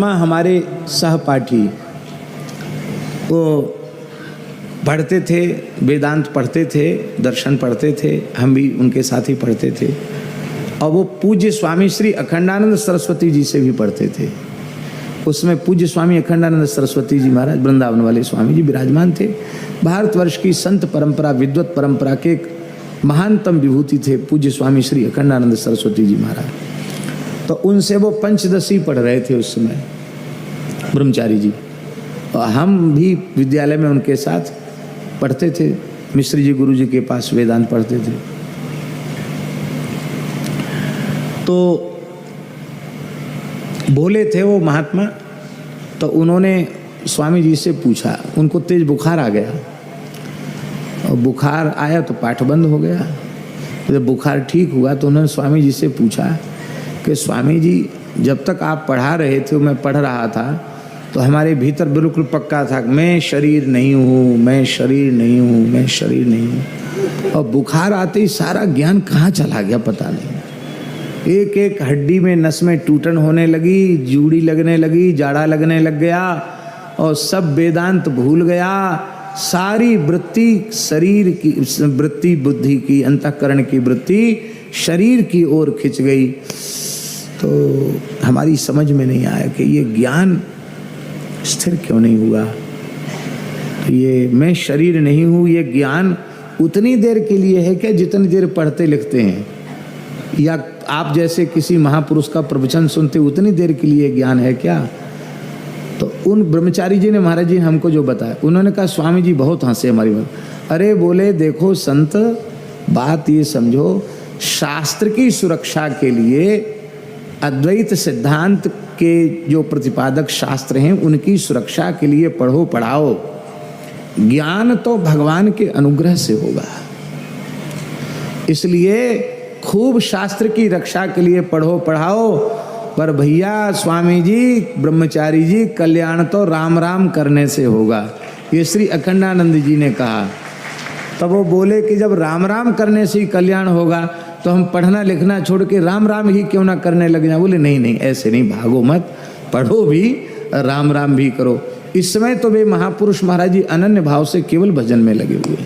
महात्मा हमारे सहपाठी, वो पढ़ते थे, वेदांत पढ़ते थे, दर्शन पढ़ते थे, हम भी उनके साथ ही पढ़ते थे। और वो पूज्य स्वामी श्री अखंडानंद सरस्वती जी से भी पढ़ते थे। उसमें पूज्य स्वामी अखंडानंद सरस्वती जी महाराज, वृंदावन वाले स्वामी जी विराजमान थे। भारतवर्ष की संत परंपरा, विद्वत परंपरा के एक महानतम विभूति थे पूज्य स्वामी श्री अखंडानंद सरस्वती जी महाराज। तो उनसे वो पंचदशी पढ़ रहे थे उस समय, ब्रह्मचारी जी। और हम भी विद्यालय में उनके साथ पढ़ते थे, मिश्री जी गुरु जी के पास वेदांत पढ़ते थे। तो बोले थे वो महात्मा, तो उन्होंने स्वामी जी से पूछा, उनको तेज बुखार आ गया, और बुखार आया तो पाठ बंद हो गया। जब बुखार ठीक हुआ तो उन्होंने स्वामी जी से पूछा कि स्वामी जी, जब तक आप पढ़ा रहे थे, मैं पढ़ रहा था, तो हमारे भीतर बिल्कुल पक्का था मैं शरीर नहीं हूँ, मैं शरीर नहीं हूँ, मैं शरीर नहीं हूँ। और बुखार आते ही सारा ज्ञान कहाँ चला गया पता नहीं। एक एक हड्डी में, नस में टूटन होने लगी, जूड़ी लगने लगी, जाड़ा लगने लग गया, और सब वेदांत भूल गया। सारी वृत्ति शरीर की वृत्ति, बुद्धि की, अंतःकरण की वृत्ति शरीर की ओर खिंच गई। तो हमारी समझ में नहीं आया कि ये ज्ञान स्थिर क्यों नहीं हुआ। तो ये मैं शरीर नहीं हूँ, ये ज्ञान उतनी देर के लिए है क्या जितनी देर पढ़ते लिखते हैं, या आप जैसे किसी महापुरुष का प्रवचन सुनते उतनी देर के लिए ज्ञान है क्या। तो उन ब्रह्मचारी जी ने महाराज जी हमको जो बताया, उन्होंने कहा स्वामी जी बहुत हंसे हमारी बात। अरे बोले देखो संत, बात ये समझो, शास्त्र की सुरक्षा के लिए अद्वैत सिद्धांत के जो प्रतिपादक शास्त्र हैं उनकी सुरक्षा के लिए पढ़ो पढ़ाओ। ज्ञान तो भगवान के अनुग्रह से होगा, इसलिए खूब शास्त्र की रक्षा के लिए पढ़ो पढ़ाओ। पर भैया स्वामी जी, ब्रह्मचारी जी, कल्याण तो राम राम करने से होगा, ये श्री अखंडानंद जी ने कहा। तब वो बोले कि जब राम राम करने से ही कल्याण होगा तो हम पढ़ना लिखना छोड़ के राम राम ही क्यों ना करने लग जाए। बोले नहीं नहीं, ऐसे नहीं, भागो मत, पढ़ो भी, राम राम भी करो। इस समय तो वे महापुरुष महाराज जी अनन्य भाव से केवल भजन में लगे हुए।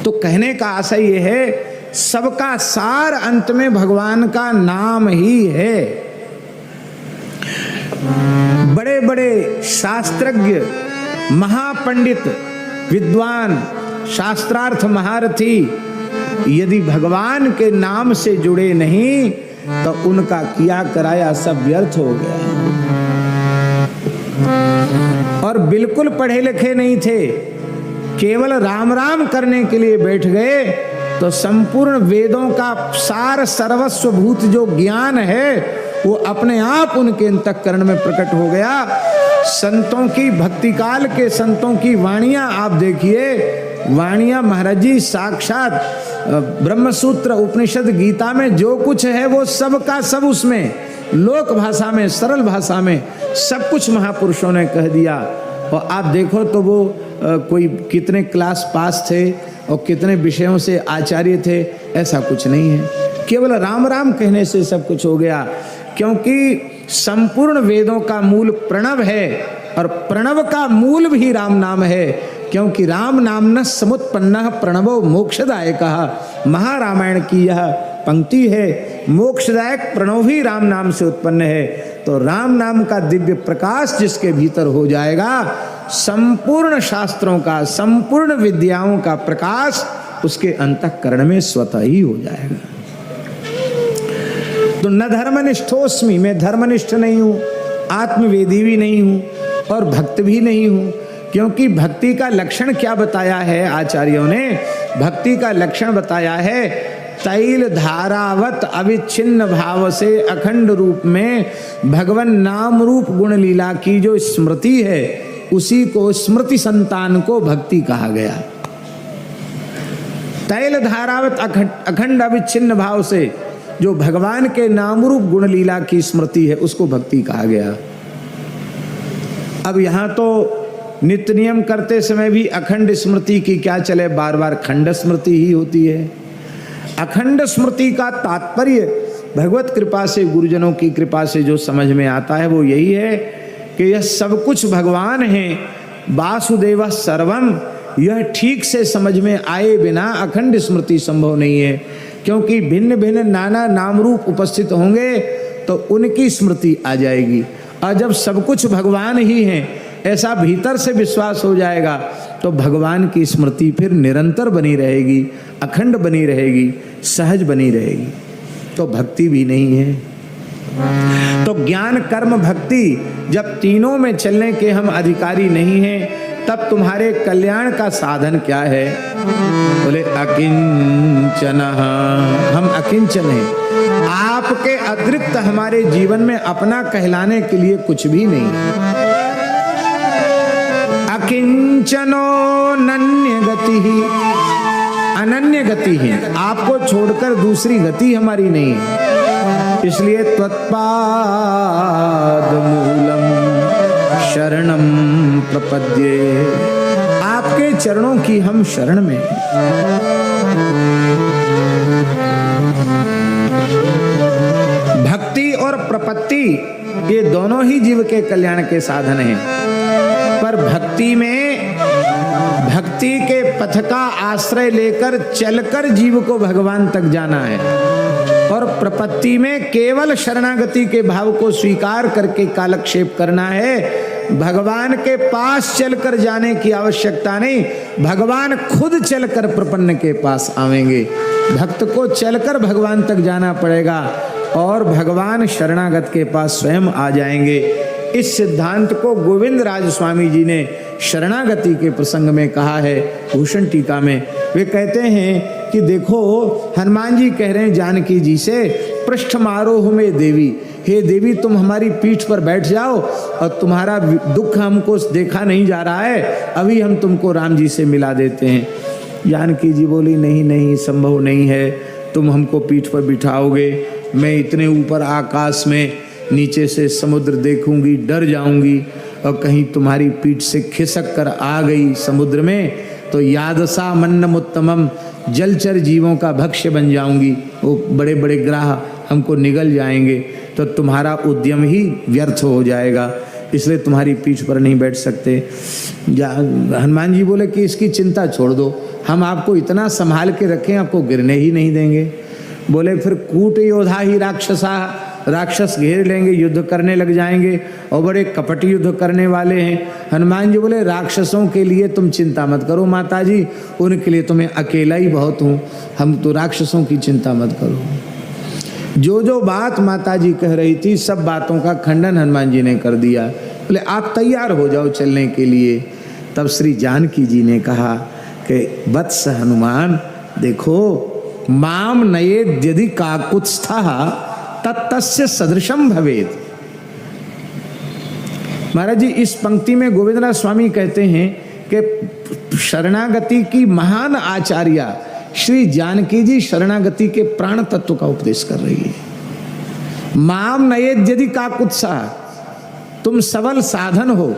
तो कहने का आशय ये है, सबका सार अंत में भगवान का नाम ही है। बड़े बड़े शास्त्रज्ञ, महापंडित, विद्वान, शास्त्रार्थ महारथी यदि भगवान के नाम से जुड़े नहीं तो उनका किया कराया सब व्यर्थ हो गया। और बिल्कुल पढ़े लिखे नहीं थे, केवल राम राम करने के लिए बैठ गए तो संपूर्ण वेदों का सार सर्वस्वभूत जो ज्ञान है वो अपने आप उनके अंतःकरण में प्रकट हो गया। संतों की, भक्ति काल के संतों की वाणियां आप देखिए, वाणियां महाराज जी साक्षात ब्रह्मसूत्र, उपनिषद, गीता में जो कुछ है वो सब का सब उसमें लोक भाषा में, सरल भाषा में सब कुछ महापुरुषों ने कह दिया। और आप देखो तो वो कोई कितने क्लास पास थे और कितने विषयों से आचार्य थे, ऐसा कुछ नहीं है। केवल राम राम कहने से सब कुछ हो गया, क्योंकि संपूर्ण वेदों का मूल प्रणव है और प्रणव का मूल भी राम नाम है। क्योंकि राम नामना समुत्पन्न प्रणवो मोक्षदायक, महारामायण की यह पंक्ति है, मोक्षदायक प्रणव भी राम नाम से उत्पन्न है। तो राम नाम का दिव्य प्रकाश जिसके भीतर हो जाएगा, संपूर्ण शास्त्रों का, संपूर्ण विद्याओं का प्रकाश उसके अंतःकरण में स्वतः ही हो जाएगा। तो न धर्मनिष्ठोस्मि, मैं धर्मनिष्ठ नहीं हूँ, आत्मवेदी भी नहीं हूँ और भक्त भी नहीं हूँ। क्योंकि भक्ति का लक्षण क्या बताया है आचार्यों ने? भक्ति का लक्षण बताया है, तैल धारावत अविच्छिन्न भाव से अखंड रूप में भगवान नाम रूप गुण लीला की जो स्मृति है, उसी को स्मृति संतान को भक्ति कहा गया। तैल धारावत अखंड अविच्छिन्न भाव से जो भगवान के नाम रूप गुण लीला की स्मृति है, उसको भक्ति कहा गया। अब यहाँ तो नित्य नियम करते समय भी अखंड स्मृति की क्या चले, बार बार खंड स्मृति ही होती है। अखंड स्मृति का तात्पर्य भगवत कृपा से, गुरुजनों की कृपा से जो समझ में आता है वो यही है कि यह सब कुछ भगवान है, वासुदेव सर्वम। यह ठीक से समझ में आए बिना अखंड स्मृति संभव नहीं है, क्योंकि भिन्न भिन्न नाना नाम रूप उपस्थित होंगे तो उनकी स्मृति आ जाएगी। और जब सब कुछ भगवान ही है ऐसा भीतर से विश्वास हो जाएगा तो भगवान की स्मृति फिर निरंतर बनी रहेगी, अखंड बनी रहेगी, सहज बनी रहेगी। तो भक्ति भी नहीं है। तो ज्ञान कर्म भक्ति जब तीनों में चलने के हम अधिकारी नहीं हैं, तब तुम्हारे कल्याण का साधन क्या है? बोले अकिंचन, हम अकिंचन हैं। आपके अतिरिक्त हमारे जीवन में अपना कहलाने के लिए कुछ भी नहीं। अकिंचनो नन्य गति ही, अनन्य गति है, आपको छोड़कर दूसरी गति हमारी नहीं है। इसलिए त्वत्पाद मूलम शरणम प्रपद्ये, आपके चरणों की हम शरण में। भक्ति और प्रपत्ति ये दोनों ही जीव के कल्याण के साधन हैं, पर भक्ति में भक्ति के पथ का आश्रय लेकर चलकर जीव को भगवान तक जाना है, और प्रपत्ति में केवल शरणागति के भाव को स्वीकार करके कालक्षेप करना है। भगवान के पास चलकर जाने की आवश्यकता नहीं, भगवान खुद चलकर प्रपन्न के पास आवेंगे। भक्त को चलकर भगवान तक जाना पड़ेगा और भगवान शरणागत के पास स्वयं आ जाएंगे। इस सिद्धांत को गोविंद राज स्वामी जी ने शरणागति के प्रसंग में कहा है भूषण टीका में। वे कहते हैं कि देखो, हनुमान जी कह रहे हैं जानकी जी से, पृष्ठ मारोह में देवी, हे देवी तुम हमारी पीठ पर बैठ जाओ और तुम्हारा दुख हमको देखा नहीं जा रहा है, अभी हम तुमको राम जी से मिला देते हैं। जानकी जी बोली नहीं नहीं, संभव नहीं है, तुम हमको पीठ पर बिठाओगे, मैं इतने ऊपर आकाश में नीचे से समुद्र देखूंगी, डर जाऊंगी, और कहीं तुम्हारी पीठ से खिसक कर आ गई समुद्र में तो यादसा मन्नम उत्तमम, जलचर जीवों का भक्ष्य बन जाऊंगी, वो बड़े बड़े ग्राह हमको निगल जाएंगे, तो तुम्हारा उद्यम ही व्यर्थ हो जाएगा, इसलिए तुम्हारी पीठ पर नहीं बैठ सकते। हनुमान जी बोले कि इसकी चिंता छोड़ दो, हम आपको इतना संभाल के रखें, आपको गिरने ही नहीं देंगे। बोले फिर कूट योद्धा ही राक्षसा, राक्षस घेर लेंगे, युद्ध करने लग जाएंगे और बड़े कपट युद्ध करने वाले हैं। हनुमान जी बोले राक्षसों के लिए तुम चिंता मत करो माता जी, उनके लिए तुम्हें अकेला ही बहुत हूँ, हम तो राक्षसों की चिंता मत करो। जो जो बात माता जी कह रही थी सब बातों का खंडन हनुमान जी ने कर दिया। बोले आप तैयार हो जाओ चलने के लिए। तब श्री जानकी जी ने कहा कि वत्स हनुमान देखो, माम नयेद यदि काकुत्स्थः तत्तस्य सदृशम भवेत्। महाराज जी इस पंक्ति में गोविंदराज स्वामी कहते हैं कि शरणागति की महान आचार्या श्री जानकी जी शरणागति के प्राण तत्व का उपदेश कर रही है। माम नयेद यदि काकुत्स्थः, तुम सबल साधन हो,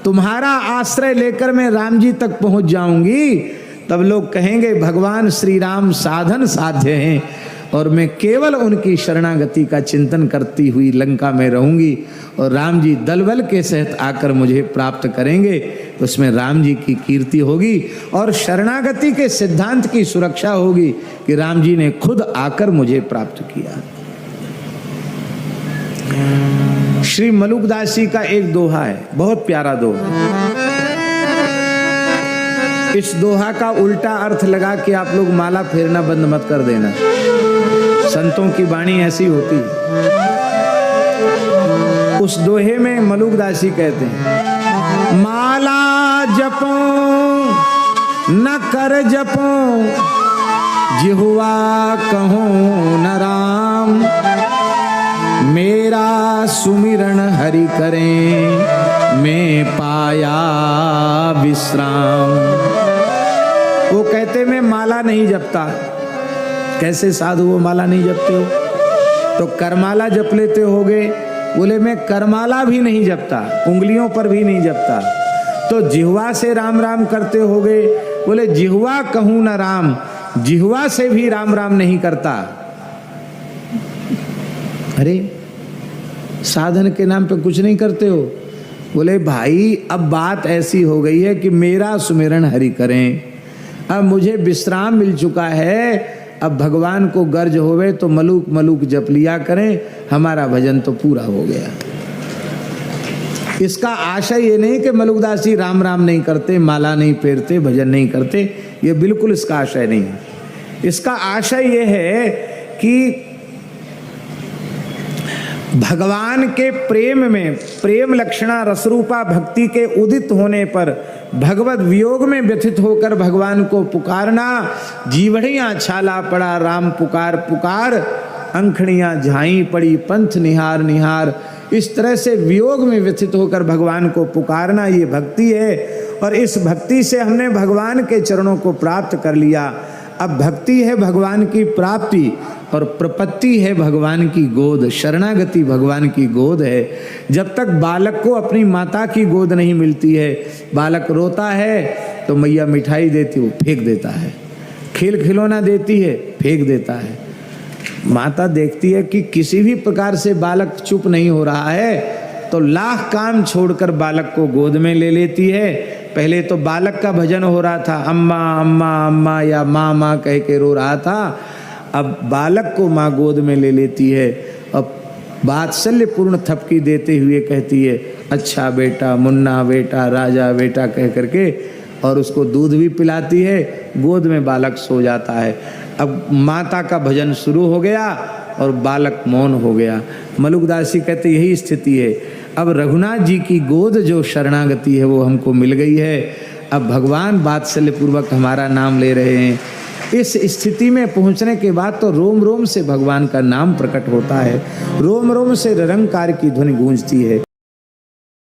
तुम्हारा आश्रय लेकर मैं राम जी तक पहुंच जाऊंगी, तब लोग कहेंगे भगवान श्री राम साधन साध्य हैं और मैं केवल उनकी शरणागति का चिंतन करती हुई लंका में रहूंगी और राम जी दलबल के सहित आकर मुझे प्राप्त करेंगे, तो उसमें राम जी की कीर्ति होगी और शरणागति के सिद्धांत की सुरक्षा होगी कि राम जी ने खुद आकर मुझे प्राप्त किया। श्री मलुकदास जी का एक दोहा है, बहुत प्यारा दोहा। इस दोहा का उल्टा अर्थ लगा कि आप लोग माला फेरना बंद मत कर देना, संतों की वाणी ऐसी होती है। उस दोहे में मलुकदास जी कहते हैं, माला जपो न कर जपो, जिह्वा कहो न राम, मेरा सुमिरन हरि करें मैं पाया विश्राम। वो कहते मैं माला नहीं जपता। कैसे साधु वो माला नहीं जपते हो? तो करमाला जप लेते होगे। बोले मैं करमाला भी नहीं जपता, उंगलियों पर भी नहीं जपता। तो जिह्वा से राम राम करते होगे। बोले जिह्वा कहूं न राम, जिह्वा से भी राम राम नहीं करता। अरे साधन के नाम पे कुछ नहीं करते हो? बोले भाई अब बात ऐसी हो गई है कि मेरा सुमिरन हरि करें, अब मुझे विश्राम मिल चुका है, अब भगवान को गर्ज होवे तो मलूक मलूक जप लिया करें, हमारा भजन तो पूरा हो गया। इसका आशय ये नहीं कि मलुकदास जी राम राम नहीं करते, माला नहीं फेरते, भजन नहीं करते, ये बिल्कुल इसका आशय नहीं है। इसका आशय ये है कि भगवान के प्रेम में, प्रेम लक्षणा रसरूपा भक्ति के उदित होने पर भगवत वियोग में व्यथित होकर भगवान को पुकारना, जीवड़ियां छाला पड़ा राम पुकार पुकार, अंखड़ियां झाई पड़ी पंथ निहार निहार, इस तरह से वियोग में व्यथित होकर भगवान को पुकारना, ये भक्ति है। और इस भक्ति से हमने भगवान के चरणों को प्राप्त कर लिया। अब भक्ति है भगवान की प्राप्ति और प्रपत्ति है भगवान की गोद, शरणागति भगवान की गोद है। जब तक बालक को अपनी माता की गोद नहीं मिलती है, बालक रोता है तो मैया मिठाई देती, वो फेंक देता है, खेल खिलौना देती है, फेंक देता है। माता देखती है कि किसी भी प्रकार से बालक चुप नहीं हो रहा है तो लाख काम छोड़कर बालक को गोद में ले लेती है। पहले तो बालक का भजन हो रहा था, अम्मा अम्मा अम्मा या माँ माँ कह के रो रहा था, अब बालक को माँ गोद में ले लेती है। अब वात्सल्यपूर्ण थपकी देते हुए कहती है, अच्छा बेटा, मुन्ना बेटा, राजा बेटा कह करके, और उसको दूध भी पिलाती है, गोद में बालक सो जाता है। अब माता का भजन शुरू हो गया और बालक मौन हो गया। मलुकदास जी कहते यही स्थिति है। अब रघुनाथ जी की गोद जो शरणागति है वो हमको मिल गई है। अब भगवान वात्सल्य पूर्वक हमारा नाम ले रहे हैं। इस स्थिति में पहुंचने के बाद तो रोम रोम से भगवान का नाम प्रकट होता है, रोम रोम से निरंकार की ध्वनि गूंजती है।